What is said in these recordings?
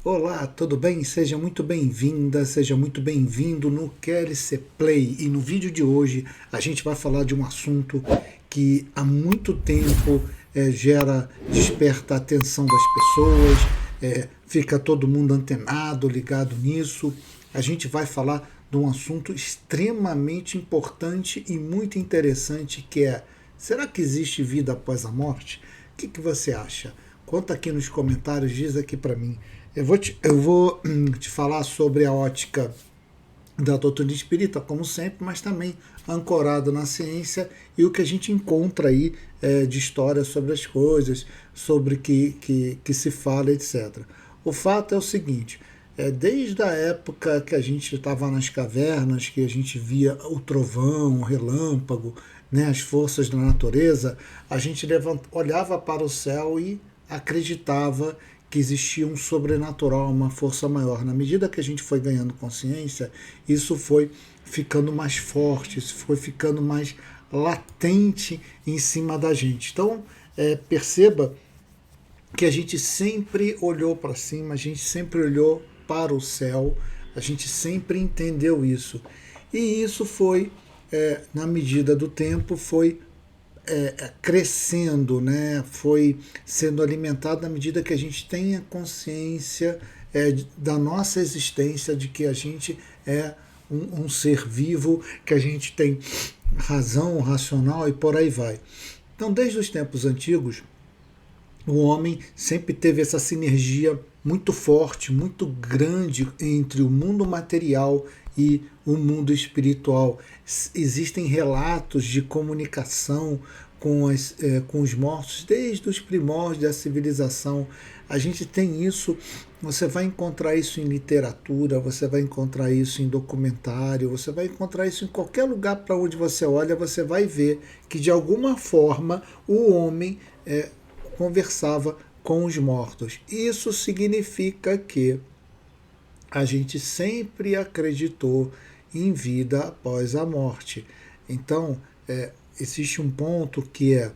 Olá, tudo bem? Seja muito bem-vinda, seja muito bem-vindo no Quer Ser Play. E no vídeo de hoje a gente vai falar de um assunto que há muito tempo desperta a atenção das pessoas, fica todo mundo antenado, ligado nisso. A gente vai falar de um assunto extremamente importante e muito interessante que é: será que existe vida após a morte? O que você acha? Conta aqui nos comentários, diz aqui para mim. Eu vou te falar sobre a ótica da doutrina espírita, como sempre, mas também ancorado na ciência e o que a gente encontra aí de história sobre as coisas, sobre que se fala, etc. O fato é o seguinte: desde a época que a gente estava nas cavernas, que a gente via o trovão, o relâmpago, né, as forças da natureza, a gente olhava para o céu e acreditava que existia um sobrenatural, uma força maior. Na medida que a gente foi ganhando consciência, isso foi ficando mais forte, isso foi ficando mais latente em cima da gente. Então, perceba que a gente sempre olhou para cima, a gente sempre olhou para o céu, a gente sempre entendeu isso. E isso foi, na medida do tempo, foi crescendo, né? Foi sendo alimentado à medida que a gente tenha consciência da nossa existência, de que a gente é um ser vivo, que a gente tem razão racional e por aí vai. Então, desde os tempos antigos, o homem sempre teve essa sinergia muito forte, muito grande entre o mundo material e o mundo espiritual. Existem relatos de comunicação com os mortos desde os primórdios da civilização. A gente tem isso, você vai encontrar isso em literatura, você vai encontrar isso em documentário, você vai encontrar isso em qualquer lugar para onde você olha, você vai ver que de alguma forma o homem conversava com os mortos. Isso significa que a gente sempre acreditou em vida após a morte. Então, existe um ponto que é: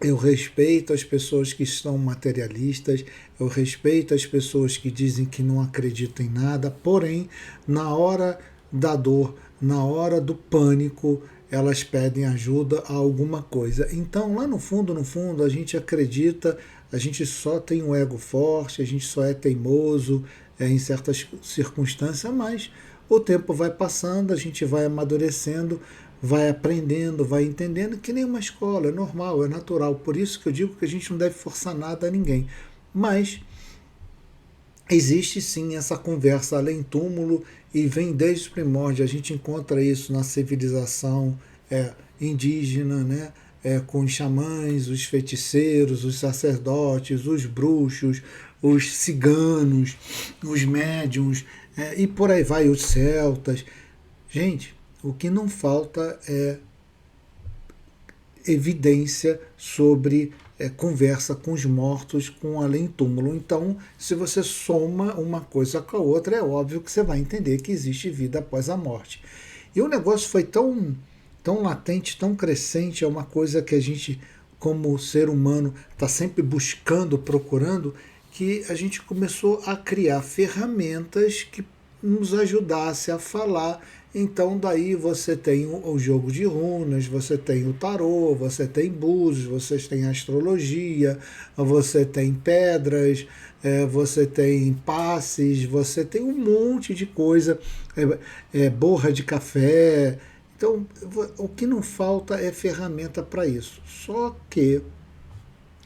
eu respeito as pessoas que são materialistas, eu respeito as pessoas que dizem que não acreditam em nada, porém, na hora da dor, na hora do pânico, elas pedem ajuda a alguma coisa. Então, lá no fundo, no fundo, a gente acredita, a gente só tem um ego forte, a gente só é teimoso em certas circunstâncias, mas o tempo vai passando, a gente vai amadurecendo, vai aprendendo, vai entendendo, que nem uma escola, é normal, é natural. Por isso que eu digo que a gente não deve forçar nada a ninguém. Mas existe sim essa conversa além túmulo e vem desde os primórdios. A gente encontra isso na civilização indígena, né? Com os xamãs, os feiticeiros, os sacerdotes, os bruxos, os ciganos, os médiums, e por aí vai, os celtas. Gente, o que não falta é evidência sobre conversa com os mortos, com além-túmulo. Então, se você soma uma coisa com a outra, é óbvio que você vai entender que existe vida após a morte. E o negócio foi tão latente, tão crescente, é uma coisa que a gente, como ser humano, está sempre buscando, procurando, que a gente começou a criar ferramentas que nos ajudasse a falar. Então daí você tem o jogo de runas, você tem o tarô, você tem búzios, você tem astrologia, você tem pedras, você tem passes, você tem um monte de coisa, borra de café. Então o que não falta é ferramenta para isso. Só que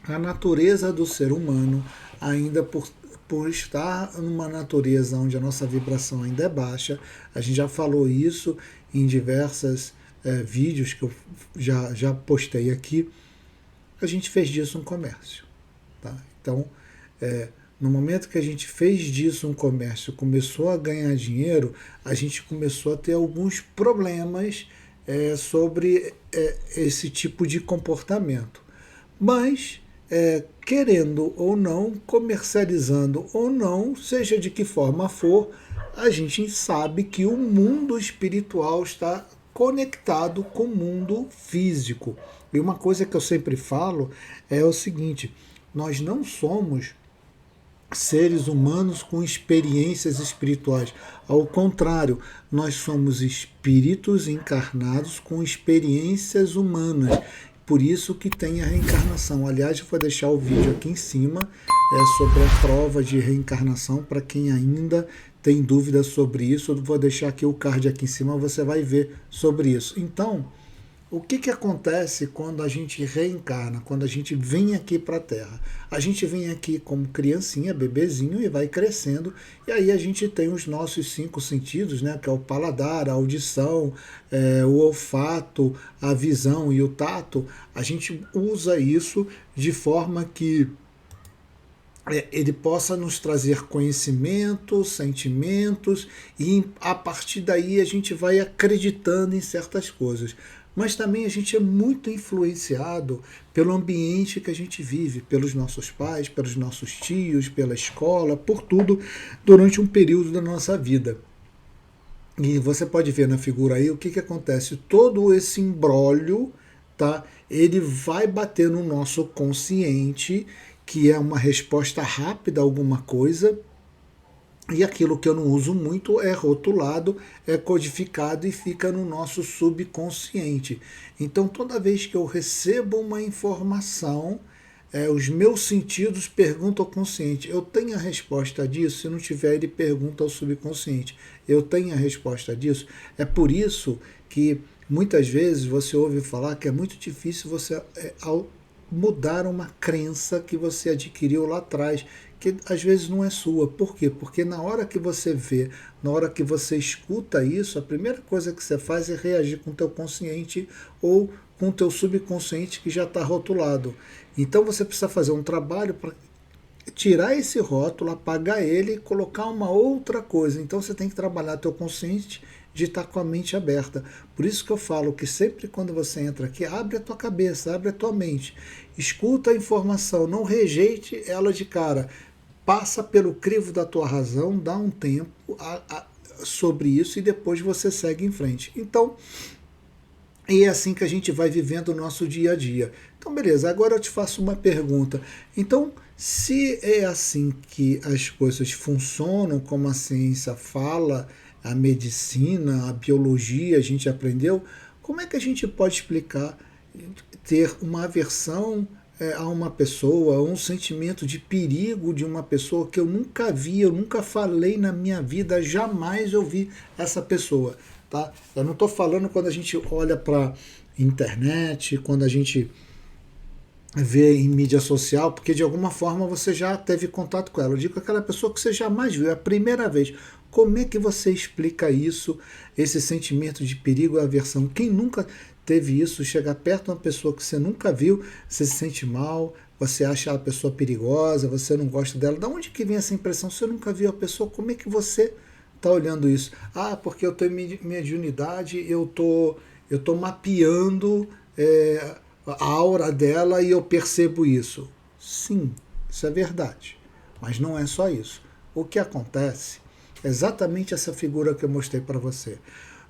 a natureza do ser humano, ainda por estar numa natureza onde a nossa vibração ainda é baixa, a gente já falou isso em diversos vídeos que eu já postei aqui, a gente fez disso um comércio. Tá? Então, no momento que a gente fez disso um comércio, começou a ganhar dinheiro, a gente começou a ter alguns problemas sobre esse tipo de comportamento. Mas, querendo ou não, comercializando ou não, seja de que forma for, a gente sabe que o mundo espiritual está conectado com o mundo físico. E uma coisa que eu sempre falo é o seguinte: nós não somos seres humanos com experiências espirituais. Ao contrário, nós somos espíritos encarnados com experiências humanas. Por isso que tem a reencarnação. Aliás, eu vou deixar o vídeo aqui em cima sobre a prova de reencarnação para quem ainda tem dúvidas sobre isso. Eu vou deixar aqui o card aqui em cima, você vai ver sobre isso. Então, o que, que acontece quando a gente reencarna, quando a gente vem aqui para a Terra? A gente vem aqui como criancinha, bebezinho, e vai crescendo, e aí a gente tem os nossos 5 sentidos, né, que é o paladar, a audição, o olfato, a visão e o tato. A gente usa isso de forma que ele possa nos trazer conhecimento, sentimentos, e a partir daí a gente vai acreditando em certas coisas. Mas também a gente é muito influenciado pelo ambiente que a gente vive, pelos nossos pais, pelos nossos tios, pela escola, por tudo durante um período da nossa vida. E você pode ver na figura aí o que, que acontece. Todo esse imbróglio, tá? Ele vai bater no nosso consciente, que é uma resposta rápida a alguma coisa, e aquilo que eu não uso muito é rotulado, é codificado e fica no nosso subconsciente. Então, toda vez que eu recebo uma informação, os meus sentidos perguntam ao consciente. Eu tenho a resposta disso? Se não tiver, ele pergunta ao subconsciente. Eu tenho a resposta disso? É por isso que muitas vezes você ouve falar que é muito difícil você mudar uma crença que você adquiriu lá atrás, que às vezes não é sua. Por quê? Porque na hora que você vê, na hora que você escuta isso, a primeira coisa que você faz é reagir com o teu consciente ou com o teu subconsciente que já está rotulado. Então você precisa fazer um trabalho para tirar esse rótulo, apagar ele e colocar uma outra coisa. Então você tem que trabalhar teu consciente de estar com a mente aberta. Por isso que eu falo que sempre quando você entra aqui, abre a tua cabeça, abre a tua mente, escuta a informação, não rejeite ela de cara. Passa pelo crivo da tua razão, dá um tempo sobre isso e depois você segue em frente. Então, e é assim que a gente vai vivendo o nosso dia a dia. Então, beleza, agora eu te faço uma pergunta. Então, se é assim que as coisas funcionam, como a ciência fala, a medicina, a biologia, a gente aprendeu, como é que a gente pode explicar ter uma aversão a uma pessoa, um sentimento de perigo de uma pessoa que eu nunca vi, eu nunca falei na minha vida, jamais eu vi essa pessoa, tá? Eu não estou falando quando a gente olha para internet, quando a gente vê em mídia social, porque de alguma forma você já teve contato com ela. Eu digo aquela pessoa que você jamais viu, é a primeira vez. Como é que você explica isso, esse sentimento de perigo e aversão? Quem nunca teve isso, chegar perto de uma pessoa que você nunca viu, você se sente mal, você acha a pessoa perigosa, você não gosta dela. Da onde que vem essa impressão? Você nunca viu a pessoa, como é que você está olhando isso? Ah, porque eu tenho mediunidade, eu tô mapeando a aura dela e eu percebo isso. Sim, isso é verdade. Mas não é só isso. O que acontece é exatamente essa figura que eu mostrei para você.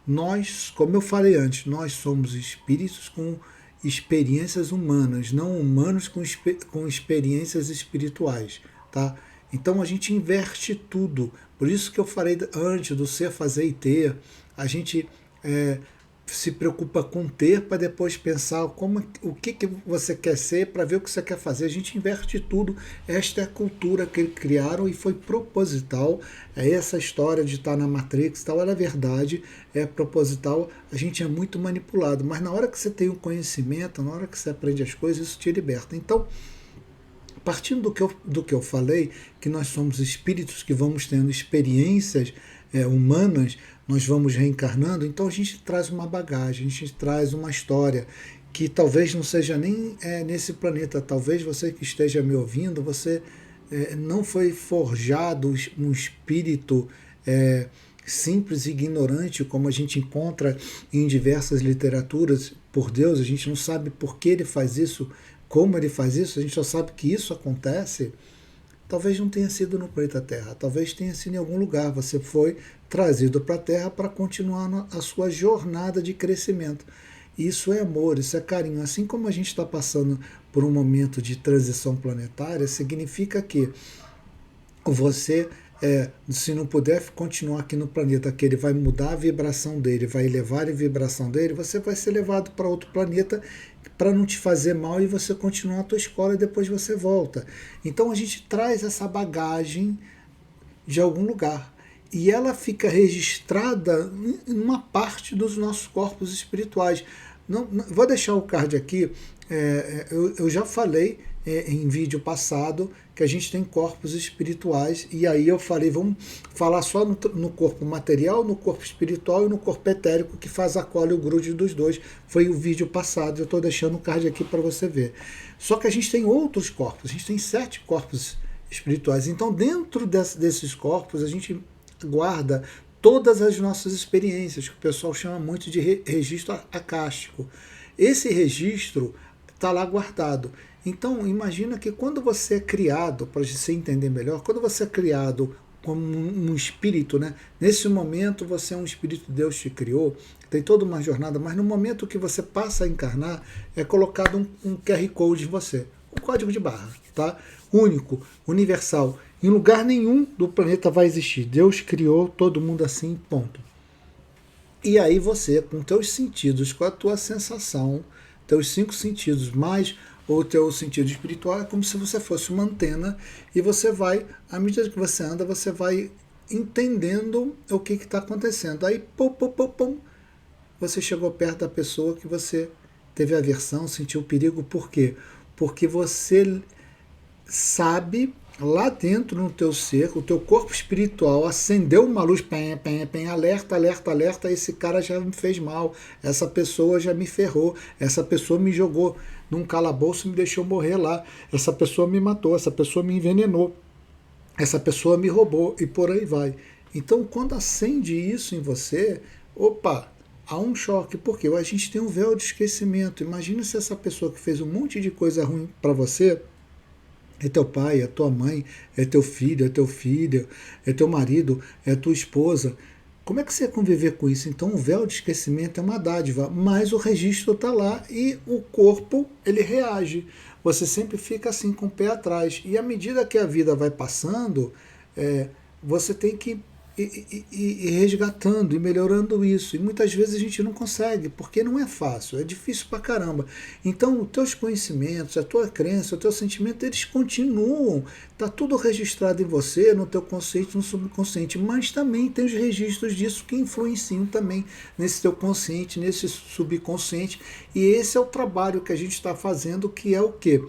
Nós, como eu falei antes, nós somos espíritos com experiências humanas, não humanos com experiências espirituais, tá? Então a gente inverte tudo. Por isso que eu falei antes do ser, fazer e ter. A gente se preocupa com ter para depois pensar o que você quer ser para ver o que você quer fazer. A gente inverte tudo. Esta é a cultura que criaram e foi proposital. É essa história de estar na Matrix, tal, era verdade, é proposital. A gente é muito manipulado, mas na hora que você tem o conhecimento, na hora que você aprende as coisas, isso te liberta. Então, partindo do que eu falei, que nós somos espíritos que vamos tendo experiências humanas, nós vamos reencarnando, então a gente traz uma bagagem, a gente traz uma história que talvez não seja nem nesse planeta, talvez você que esteja me ouvindo, você não foi forjado um espírito simples e ignorante, como a gente encontra em diversas literaturas, por Deus, a gente não sabe por que ele faz isso, como ele faz isso, a gente só sabe que isso acontece. Talvez não tenha sido no planeta Terra, talvez tenha sido em algum lugar. Você foi trazido para a Terra para continuar a sua jornada de crescimento. Isso é amor, isso é carinho. Assim como a gente está passando por um momento de transição planetária, significa que você, se não puder continuar aqui no planeta, que ele vai mudar a vibração dele, vai elevar a vibração dele, você vai ser levado para outro planeta para não te fazer mal e você continuar a tua escola e depois você volta. Então a gente traz essa bagagem de algum lugar. E ela fica registrada em uma parte dos nossos corpos espirituais. Vou deixar o card aqui. Eu já falei em vídeo passado que a gente tem corpos espirituais, e aí eu falei, vamos falar só no corpo material, no corpo espiritual e no corpo etérico, que faz a cola e o grude dos dois. Foi o vídeo passado, eu estou deixando o card aqui para você ver. Só que a gente tem outros corpos, a gente tem 7 corpos espirituais. Então, dentro desses corpos, a gente guarda todas as nossas experiências, que o pessoal chama muito de registro acástico. Esse registro está lá guardado. Então, imagina que quando você é criado, para você entender melhor, quando você é criado como um espírito, né? Nesse momento você é um espírito, Deus te criou, tem toda uma jornada, mas no momento que você passa a encarnar, é colocado um QR Code em você, um código de barra, tá? Único, universal. Em lugar nenhum do planeta vai existir. Deus criou todo mundo assim, ponto. E aí você, com teus sentidos, com a tua sensação, teus 5 sentidos, mais o teu sentido espiritual, é como se você fosse uma antena e você vai, à medida que você anda, você vai entendendo o que está acontecendo. Aí, pum, pum, pum, pum, você chegou perto da pessoa que você teve aversão, sentiu perigo. Por quê? Porque você sabe lá dentro no teu ser, o teu corpo espiritual acendeu uma luz, alerta, alerta, alerta, esse cara já me fez mal, essa pessoa já me ferrou, essa pessoa me jogou num calabouço e me deixou morrer lá, essa pessoa me matou, essa pessoa me envenenou, essa pessoa me roubou, e por aí vai. Então, quando acende isso em você, opa, há um choque, porque a gente tem um véu de esquecimento. Imagina se essa pessoa que fez um monte de coisa ruim para você é teu pai, é tua mãe, é teu filho, é teu marido, é tua esposa. Como é que você ia conviver com isso? Então o véu de esquecimento é uma dádiva, mas o registro está lá e o corpo ele reage. Você sempre fica assim com o pé atrás. E à medida que a vida vai passando, você tem que ir resgatando e melhorando isso. E muitas vezes a gente não consegue, porque não é fácil, é difícil pra caramba. Então, os teus conhecimentos, a tua crença, o teu sentimento, eles continuam. Está tudo registrado em você, no teu consciente, no subconsciente, mas também tem os registros disso que influenciam também nesse teu consciente, nesse subconsciente. E esse é o trabalho que a gente está fazendo, que é o quê?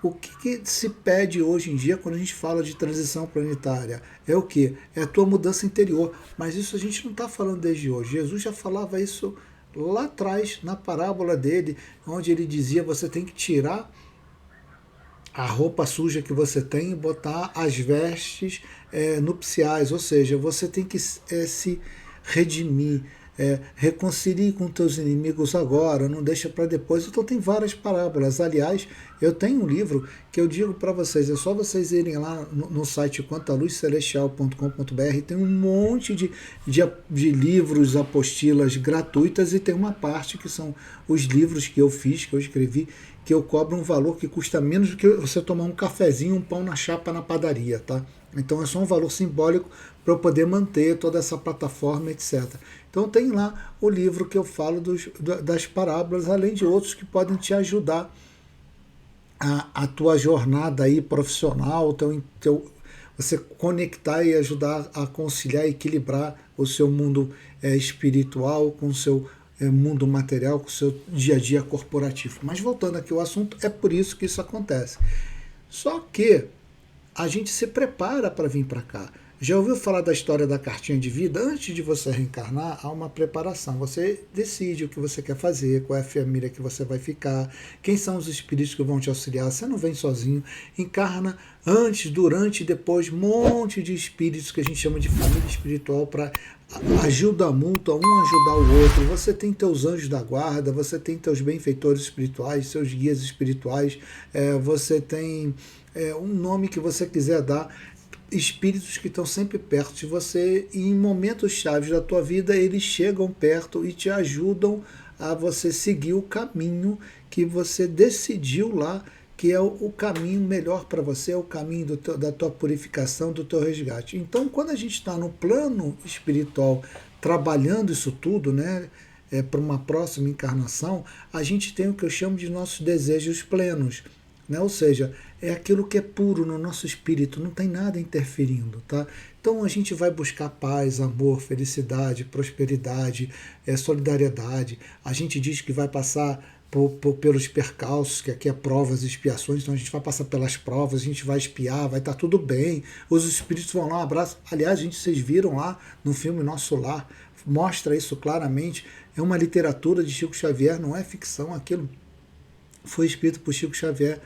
O que se pede hoje em dia quando a gente fala de transição planetária? É o que? É a tua mudança interior. Mas isso a gente não está falando desde hoje. Jesus já falava isso lá atrás, na parábola dele, onde ele dizia: você tem que tirar a roupa suja que você tem e botar as vestes nupciais. Ou seja, você tem que se redimir. Reconcilie com teus inimigos agora, não deixa para depois. Então tem várias parábolas. Aliás, eu tenho um livro que eu digo para vocês, é só vocês irem lá no site quantaluzcelestial.com.br, tem um monte de livros, apostilas gratuitas, e tem uma parte que são os livros que eu fiz, que eu escrevi, que eu cobro um valor que custa menos do que você tomar um cafezinho, um pão na chapa na padaria, tá? Então é só um valor simbólico para eu poder manter toda essa plataforma, etc. Então tem lá o livro que eu falo das parábolas, além de outros que podem te ajudar a tua jornada aí profissional, você conectar e ajudar a conciliar, equilibrar o seu mundo espiritual com o seu mundo material, com o seu dia a dia corporativo. Mas voltando aqui ao assunto, é por isso que isso acontece. Só que a gente se prepara para vir para cá. Já ouviu falar da história da cartinha de vida? Antes de você reencarnar, há uma preparação. Você decide o que você quer fazer, qual é a família que você vai ficar, quem são os espíritos que vão te auxiliar. Você não vem sozinho. Encarna antes, durante e depois, um monte de espíritos que a gente chama de família espiritual para ajuda mútua, um ajudar o outro. Você tem teus anjos da guarda, você tem teus benfeitores espirituais, seus guias espirituais, você tem um nome que você quiser dar, espíritos que estão sempre perto de você, e em momentos chaves da tua vida eles chegam perto e te ajudam a você seguir o caminho que você decidiu lá que é o caminho melhor para você, é o caminho da tua purificação, do teu resgate. Então, quando a gente está no plano espiritual, trabalhando isso tudo, né, para uma próxima encarnação, a gente tem o que eu chamo de nossos desejos plenos. Né? Ou seja, é aquilo que é puro no nosso espírito, não tem nada interferindo. Tá? Então a gente vai buscar paz, amor, felicidade, prosperidade, solidariedade. A gente diz que vai passar pelos percalços, que aqui é provas e expiações, então a gente vai passar pelas provas, a gente vai espiar, vai estar tudo bem, os espíritos vão lá, um abraço. Aliás, vocês viram lá no filme Nosso Lar, mostra isso claramente, é uma literatura de Chico Xavier, não é ficção, aquilo foi escrito por Chico Xavier.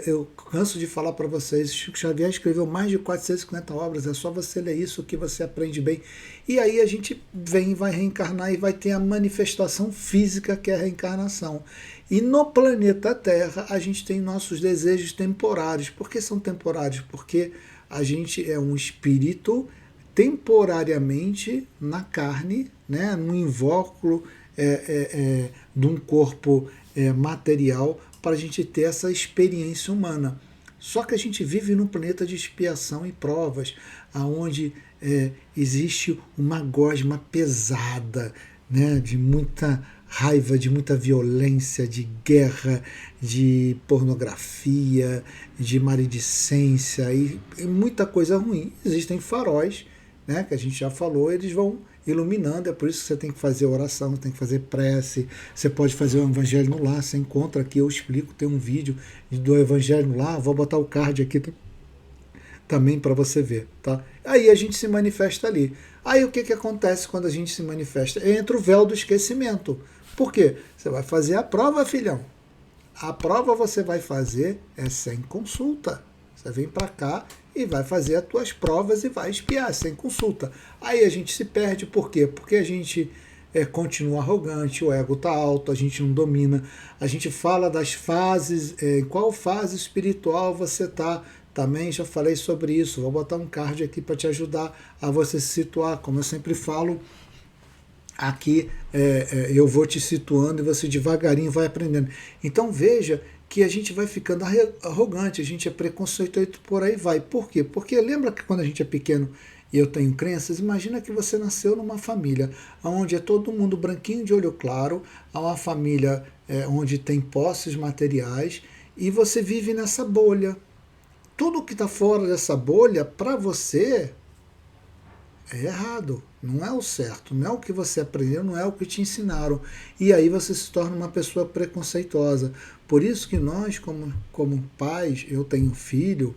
Eu canso de falar para vocês, Chico Xavier escreveu mais de 450 obras, é só você ler isso que você aprende bem. E aí a gente vem, vai reencarnar e vai ter a manifestação física que é a reencarnação. E no planeta Terra a gente tem nossos desejos temporários. Por que são temporários? Porque a gente é um espírito temporariamente na carne, né, no invólucro de um corpo material, para a gente ter essa experiência humana. Só que a gente vive num planeta de expiação e provas, onde existe uma gosma pesada, né, de muita raiva, de muita violência, de guerra, de pornografia, de maledicência e muita coisa ruim. Existem faróis, né, que a gente já falou, eles vão iluminando, é por isso que você tem que fazer oração, tem que fazer prece, você pode fazer o Evangelho no Lar, você encontra aqui, eu explico, tem um vídeo do Evangelho no Lar, vou botar o card aqui também para você ver, tá? Aí a gente se manifesta ali. Aí o que acontece quando a gente se manifesta? Entra o véu do esquecimento. Por quê? Você vai fazer a prova, filhão. A prova você vai fazer sem consulta. Você vem para cá e vai fazer as tuas provas e vai espiar sem consulta. Aí a gente se perde, por quê? Porque a gente continua arrogante, o ego está alto, a gente não domina, a gente fala das fases, em qual fase espiritual você está. Também já falei sobre isso, vou botar um card aqui para te ajudar a você se situar, como eu sempre falo, aqui eu vou te situando e você devagarinho vai aprendendo. Então veja que a gente vai ficando arrogante, a gente é preconceituoso, por aí vai. Por quê? Porque lembra que quando a gente é pequeno e eu tenho crenças, imagina que você nasceu numa família onde é todo mundo branquinho de olho claro, há uma família onde tem posses materiais e você vive nessa bolha. Tudo que está fora dessa bolha, para você, é errado, não é o certo, não é o que você aprendeu, não é o que te ensinaram. E aí você se torna uma pessoa preconceituosa. Por isso que nós, como pais, eu tenho filho,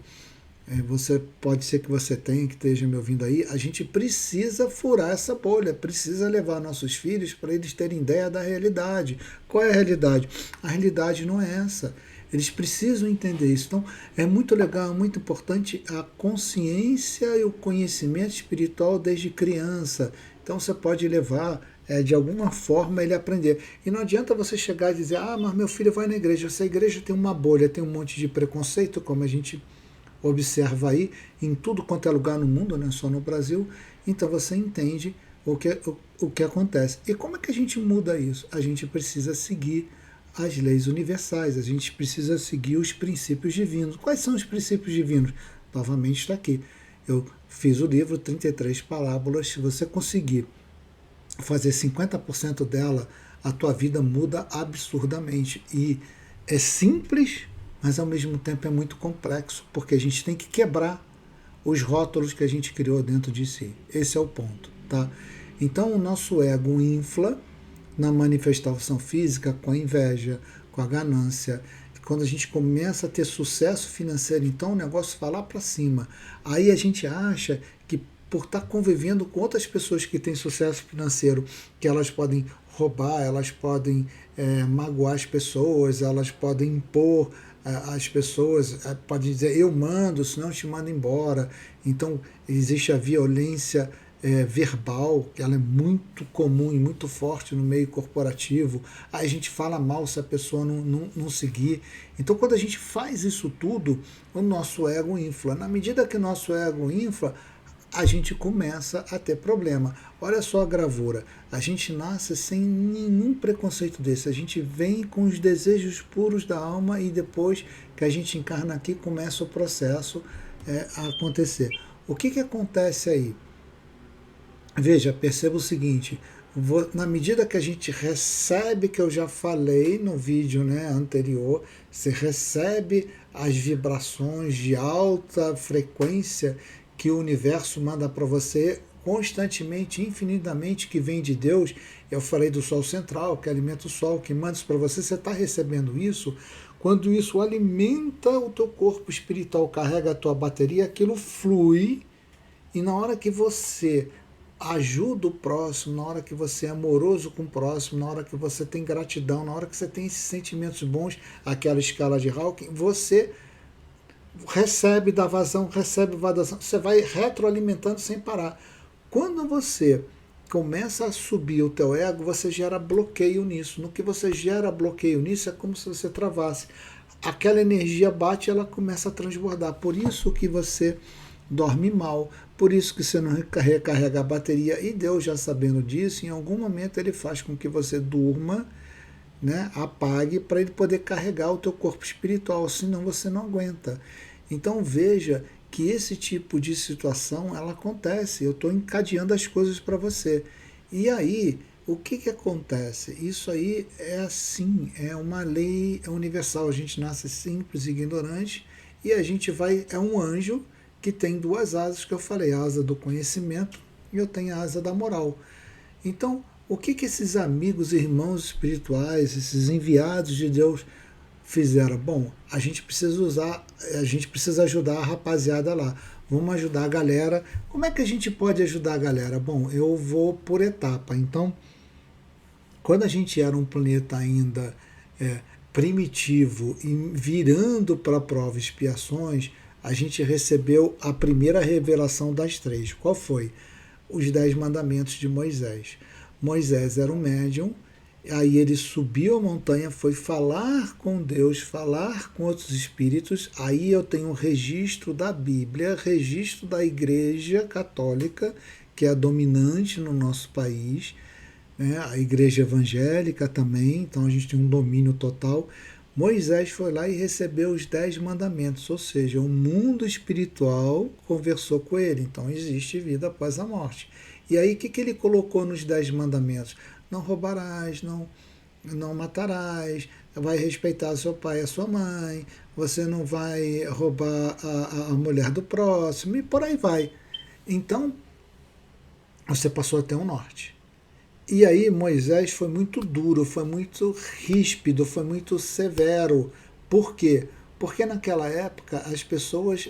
você pode ser que você tenha, que esteja me ouvindo aí, a gente precisa furar essa bolha, precisa levar nossos filhos para eles terem ideia da realidade. Qual é a realidade? A realidade não é essa. Eles precisam entender isso. Então, é muito legal, é muito importante a consciência e o conhecimento espiritual desde criança. Então, você pode levar, de alguma forma, ele a aprender. E não adianta você chegar e dizer, mas meu filho vai na igreja. Essa igreja tem uma bolha, tem um monte de preconceito, como a gente observa aí, em tudo quanto é lugar no mundo, não é só no Brasil. Então, você entende o que acontece. E como é que a gente muda isso? A gente precisa seguir as leis universais, a gente precisa seguir os princípios divinos. Quais são os princípios divinos? Novamente está aqui. Eu fiz o livro 33 Parábolas. Se você conseguir fazer 50% dela, a tua vida muda absurdamente. E é simples, mas ao mesmo tempo é muito complexo, porque a gente tem que quebrar os rótulos que a gente criou dentro de si. Esse é o ponto, tá? Então o nosso ego infla na manifestação física com a inveja, com a ganância. Quando a gente começa a ter sucesso financeiro, então o negócio vai lá para cima. Aí a gente acha que por estar convivendo com outras pessoas que têm sucesso financeiro, que elas podem roubar, elas podem magoar as pessoas, elas podem impor as pessoas, pode dizer eu mando, senão eu te mando embora. Então existe a violência verbal, que ela é muito comum e muito forte no meio corporativo. Aí a gente fala mal se a pessoa não seguir. Então quando a gente faz isso tudo, o nosso ego infla. Na medida que o nosso ego infla, a gente começa a ter problema. Olha só a gravura. A gente nasce sem nenhum preconceito desse. A gente vem com os desejos puros da alma e depois que a gente encarna aqui, começa o processo a acontecer. O que acontece aí? Veja, perceba o seguinte, na medida que a gente recebe, que eu já falei no vídeo, né, anterior, você recebe as vibrações de alta frequência que o universo manda para você constantemente, infinitamente, que vem de Deus. Eu falei do Sol Central, que alimenta o Sol, que manda isso para você. Você está recebendo isso. Quando isso alimenta o teu corpo espiritual, carrega a tua bateria, aquilo flui. E na hora que você ajuda o próximo, na hora que você é amoroso com o próximo, na hora que você tem gratidão, na hora que você tem esses sentimentos bons, aquela escala de Hawking, você recebe da vazão, recebe vazão, você vai retroalimentando sem parar. Quando você começa a subir o teu ego, você gera bloqueio nisso. No que você gera bloqueio nisso, é como se você travasse. Aquela energia bate e ela começa a transbordar. Por isso que você dorme mal, por isso que você não recarrega a bateria. E Deus, já sabendo disso, em algum momento ele faz com que você durma, né, apague, para ele poder carregar o teu corpo espiritual, senão você não aguenta. Então veja que esse tipo de situação ela acontece. Eu estou encadeando as coisas para você. E aí, o que acontece? Isso aí é assim, é uma lei universal. A gente nasce simples e ignorante e a gente vai, é um anjo que tem duas asas que eu falei, a asa do conhecimento e eu tenho a asa da moral. Então, o que esses amigos, irmãos espirituais, esses enviados de Deus fizeram? Bom, a gente precisa ajudar a rapaziada lá. Vamos ajudar a galera. Como é que a gente pode ajudar a galera? Bom, eu vou por etapa. Então, quando a gente era um planeta ainda primitivo e virando para prova e expiações, a gente recebeu a primeira revelação das três. Qual foi? Os 10 mandamentos de Moisés. Moisés era um médium, aí ele subiu a montanha, foi falar com Deus, falar com outros espíritos. Aí eu tenho um registro da Bíblia, registro da Igreja Católica, que é a dominante no nosso país, né? A Igreja Evangélica também, então a gente tem um domínio total. Moisés foi lá e recebeu os 10 mandamentos, ou seja, o mundo espiritual conversou com ele, então existe vida após a morte. E aí o que ele colocou nos 10 mandamentos? Não roubarás, não matarás, vai respeitar seu pai e a sua mãe, você não vai roubar a mulher do próximo, e por aí vai. Então, você passou até o norte. E aí Moisés foi muito duro, foi muito ríspido, foi muito severo. Por quê? Porque naquela época as pessoas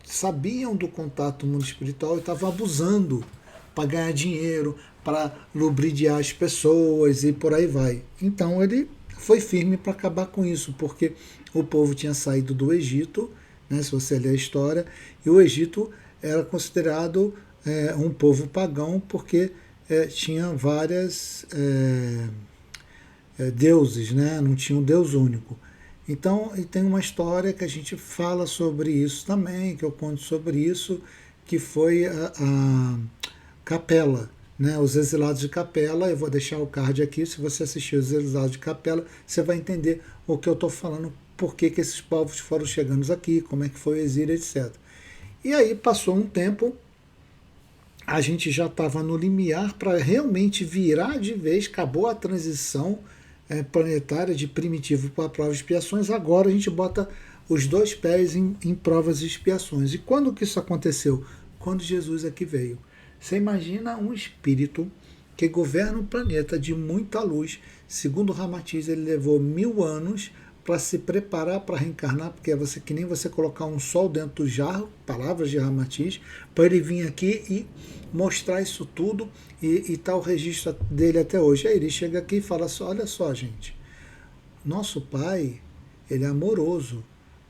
sabiam do contato no mundo espiritual e estavam abusando para ganhar dinheiro, para lubridiar as pessoas e por aí vai. Então ele foi firme para acabar com isso, porque o povo tinha saído do Egito, né, se você ler a história, e o Egito era considerado um povo pagão, porque tinha várias deuses, né? Não tinha um deus único. Então, e tem uma história que a gente fala sobre isso também, que eu conto sobre isso, que foi a Capela, né? Os Exilados de Capela. Eu vou deixar o card aqui, se você assistir os Exilados de Capela, você vai entender o que eu estou falando, por que esses povos foram chegando aqui, como é que foi o exílio, etc. E aí passou um tempo, a gente já estava no limiar para realmente virar de vez, acabou a transição planetária de primitivo para provas e expiações, agora a gente bota os dois pés em provas e expiações. E quando que isso aconteceu? Quando Jesus aqui veio. Você imagina um espírito que governa um planeta de muita luz. Segundo Ramatiz, ele levou 1000 anos para se preparar para reencarnar, porque é que nem você colocar um sol dentro do jarro, palavras de Ramatiz, para ele vir aqui e mostrar isso tudo, e tá o registro dele até hoje. Aí ele chega aqui e fala assim, olha só, gente, nosso pai, ele é amoroso,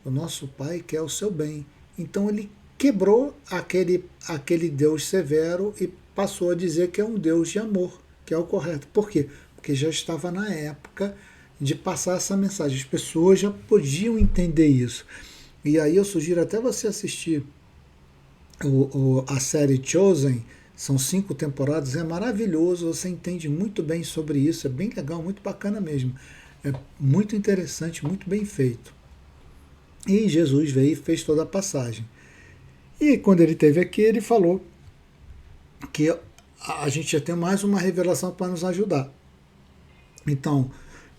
o nosso pai quer o seu bem. Então ele quebrou aquele Deus severo e passou a dizer que é um Deus de amor, que é o correto. Por quê? Porque já estava na época de passar essa mensagem. As pessoas já podiam entender isso. E aí eu sugiro até você assistir A série Chosen, são 5 temporadas, é maravilhoso, você entende muito bem sobre isso, é bem legal, muito bacana mesmo. É muito interessante, muito bem feito. E Jesus veio e fez toda a passagem. E quando ele esteve aqui, ele falou que a gente já tem mais uma revelação para nos ajudar. Então,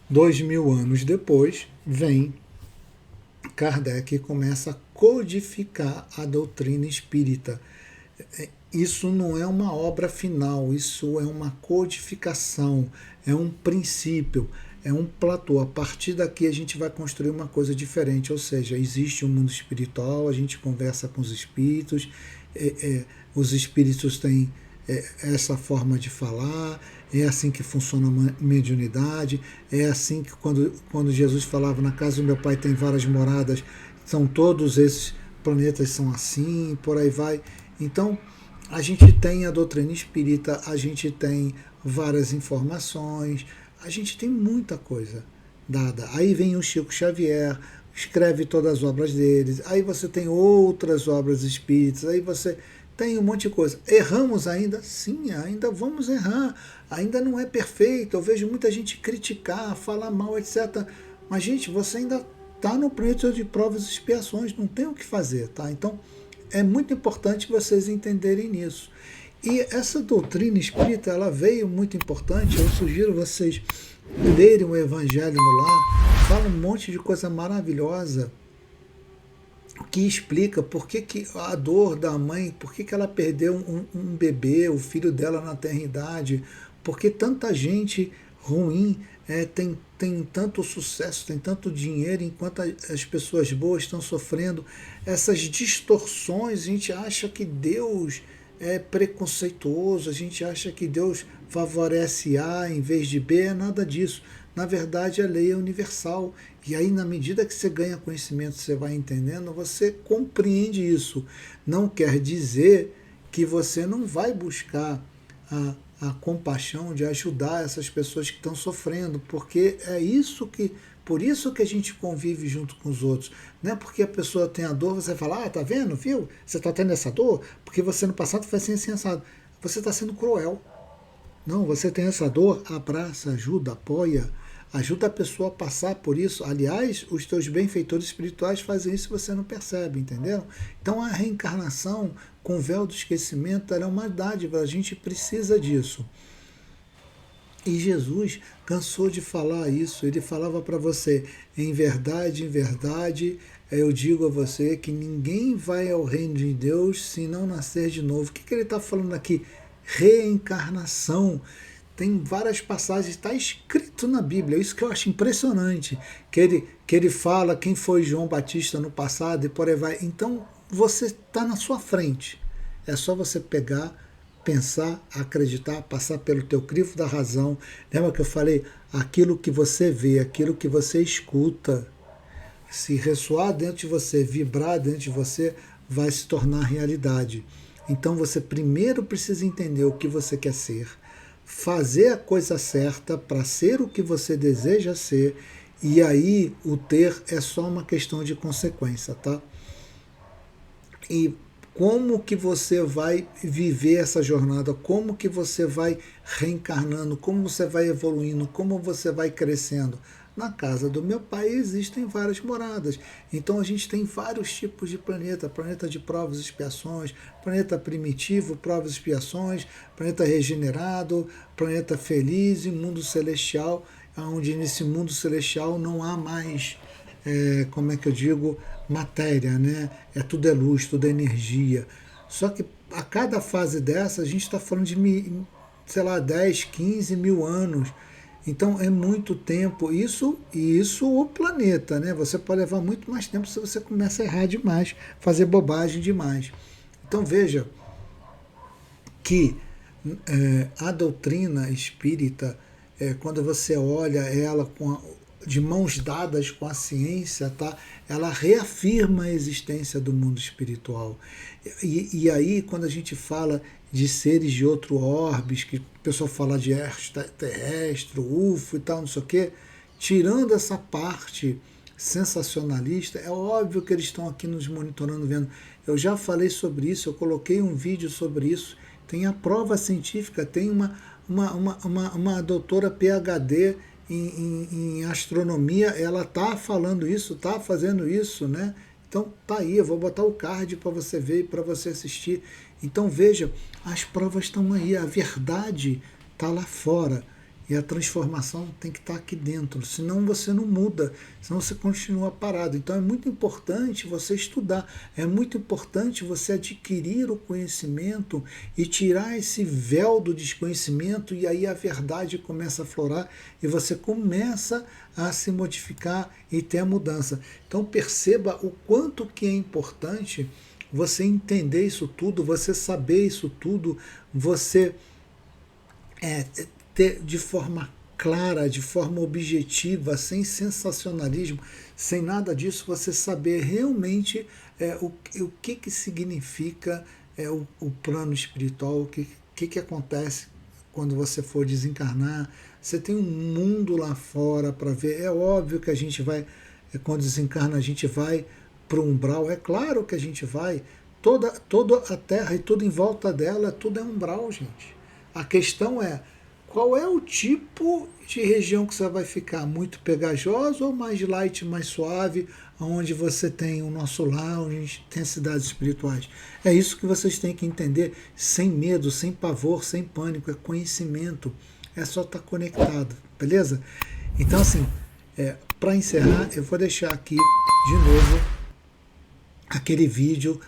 2000 anos depois, vem Kardec e começa a codificar a doutrina espírita. Isso não é uma obra final, isso é uma codificação, é um princípio, é um platô. A partir daqui a gente vai construir uma coisa diferente, ou seja, existe um mundo espiritual, a gente conversa com os espíritos, os espíritos têm essa forma de falar, é assim que funciona a mediunidade, é assim que quando Jesus falava na casa do meu pai tem várias moradas, são todos esses planetas são assim, por aí vai. Então, a gente tem a doutrina espírita, a gente tem várias informações, a gente tem muita coisa dada. Aí vem o Chico Xavier, escreve todas as obras deles, aí você tem outras obras espíritas, aí você tem um monte de coisa. Erramos ainda? Sim, ainda vamos errar. Ainda não é perfeito. Eu vejo muita gente criticar, falar mal, etc. Mas, gente, você ainda está no período de provas e expiações, não tem o que fazer, tá? Então, é muito importante vocês entenderem isso. E essa doutrina espírita, ela veio muito importante. Eu sugiro vocês lerem o Evangelho no Lar. Fala um monte de coisa maravilhosa que explica por que a dor da mãe, por que ela perdeu um bebê, o filho dela na tenridade, porque tanta gente ruim tem tanto sucesso, tem tanto dinheiro, enquanto as pessoas boas estão sofrendo essas distorções. A gente acha que Deus é preconceituoso, a gente acha que Deus favorece A em vez de B, é nada disso. Na verdade, a lei é universal. E aí, na medida que você ganha conhecimento, você vai entendendo, você compreende isso. Não quer dizer que você não vai buscar a compaixão de ajudar essas pessoas que estão sofrendo, porque por isso que a gente convive junto com os outros. Não é porque a pessoa tem a dor, você fala, tá vendo, viu? Você está tendo essa dor porque você no passado foi assim, assim, assado. Você está sendo cruel. Não, você tem essa dor, abraça, ajuda, apoia, ajuda a pessoa a passar por isso. Aliás, os teus benfeitores espirituais fazem isso e você não percebe, entendeu? Então a reencarnação com o véu do esquecimento ela é uma dádiva, a gente precisa disso. E Jesus cansou de falar isso, ele falava para você, em verdade, eu digo a você que ninguém vai ao reino de Deus se não nascer de novo. O que ele está falando aqui? Reencarnação. Tem várias passagens, está escrito na Bíblia, isso que eu acho impressionante, que ele fala quem foi João Batista no passado e por aí vai. Então você está na sua frente, é só você pegar, pensar, acreditar, passar pelo teu crivo da razão. Lembra que eu falei? Aquilo que você vê, aquilo que você escuta, se ressoar dentro de você, vibrar dentro de você, vai se tornar realidade. Então você primeiro precisa entender o que você quer ser, fazer a coisa certa para ser o que você deseja ser, e aí o ter é só uma questão de consequência, tá? E como que você vai viver essa jornada, como que você vai reencarnando, como você vai evoluindo, como você vai crescendo. Na casa do meu pai existem várias moradas, então a gente tem vários tipos de planeta, planeta de provas e expiações, planeta primitivo, provas e expiações, planeta regenerado, planeta feliz e mundo celestial, onde nesse mundo celestial não há mais, como é que eu digo, matéria, né? Tudo é luz, tudo é energia. Só que a cada fase dessa a gente está falando de, sei lá, 10, 15 mil anos. Então é muito tempo, isso o planeta, né? Você pode levar muito mais tempo se você começa a errar demais, fazer bobagem demais. Então veja que a doutrina espírita, quando você olha ela de mãos dadas com a ciência, tá? Ela reafirma a existência do mundo espiritual. E aí, quando a gente fala de seres de outro orbes, que o pessoal fala de extraterrestre, UFO e tal, não sei o quê, tirando essa parte sensacionalista, é óbvio que eles estão aqui nos monitorando, vendo. Eu já falei sobre isso, eu coloquei um vídeo sobre isso, tem a prova científica, tem uma doutora PhD em astronomia, ela está falando isso, está fazendo isso, né? Então tá aí, eu vou botar o card para você ver e para você assistir. Então veja, as provas estão aí, a verdade está lá fora. E a transformação tem que estar aqui dentro, senão você não muda, senão você continua parado. Então é muito importante você estudar, é muito importante você adquirir o conhecimento e tirar esse véu do desconhecimento, e aí a verdade começa a aflorar e você começa a se modificar e ter a mudança. Então perceba o quanto que é importante você entender isso tudo, você saber isso tudo, você ter de forma clara, de forma objetiva, sem sensacionalismo, sem nada disso, você saber realmente o que significa o plano espiritual, o que acontece quando você for desencarnar. Você tem um mundo lá fora para ver. É óbvio que a gente vai, quando desencarna, a gente vai para o umbral. É claro que a gente vai. Toda a Terra e tudo em volta dela, tudo é umbral, gente. A questão é, qual é o tipo de região que você vai ficar? Muito pegajosa ou mais light, mais suave, onde você tem o nosso lar, onde a gente tem as cidades espirituais? É isso que vocês têm que entender, sem medo, sem pavor, sem pânico, é conhecimento, é só estar conectado, beleza? Então assim, para encerrar, eu vou deixar aqui de novo aquele vídeo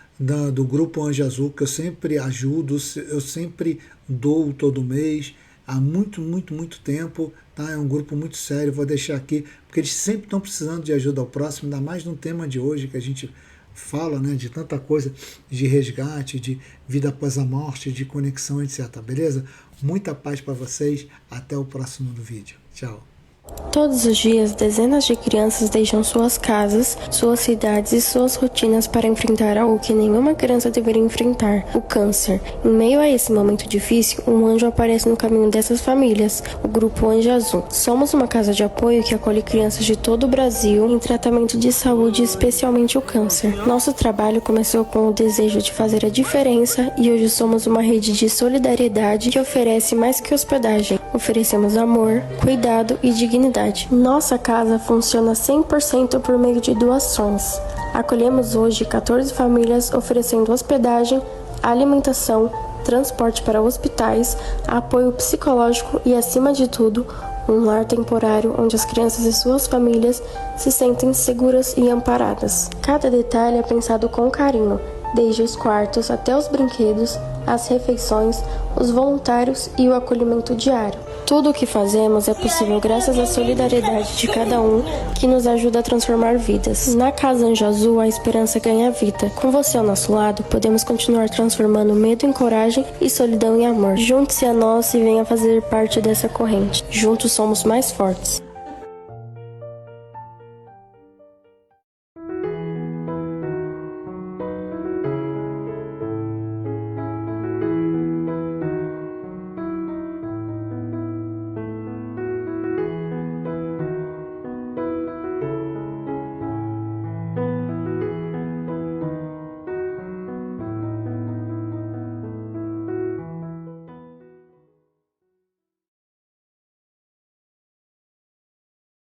do Grupo Anjo Azul, que eu sempre ajudo, eu sempre dou todo mês, há muito tempo, tá? É um grupo muito sério, vou deixar aqui, porque eles sempre estão precisando de ajuda ao próximo, ainda mais no tema de hoje, que a gente fala, né, de tanta coisa, de resgate, de vida após a morte, de conexão, etc. Beleza? Muita paz para vocês, até o próximo vídeo. Tchau. Todos os dias, dezenas de crianças deixam suas casas, suas cidades e suas rotinas para enfrentar algo que nenhuma criança deveria enfrentar, o câncer. Em meio a esse momento difícil, um anjo aparece no caminho dessas famílias, o Grupo Anjo Azul. Somos uma casa de apoio que acolhe crianças de todo o Brasil em tratamento de saúde, especialmente o câncer. Nosso trabalho começou com o desejo de fazer a diferença e hoje somos uma rede de solidariedade que oferece mais que hospedagem. Oferecemos amor, cuidado e dignidade. Nossa casa funciona 100% por meio de doações. Acolhemos hoje 14 famílias oferecendo hospedagem, alimentação, transporte para hospitais, apoio psicológico e, acima de tudo, um lar temporário onde as crianças e suas famílias se sentem seguras e amparadas. Cada detalhe é pensado com carinho, desde os quartos até os brinquedos, as refeições, os voluntários e o acolhimento diário. Tudo o que fazemos é possível graças à solidariedade de cada um que nos ajuda a transformar vidas. Na Casa Anjo Azul, a esperança ganha vida. Com você ao nosso lado, podemos continuar transformando medo em coragem e solidão em amor. Junte-se a nós e venha fazer parte dessa corrente. Juntos somos mais fortes.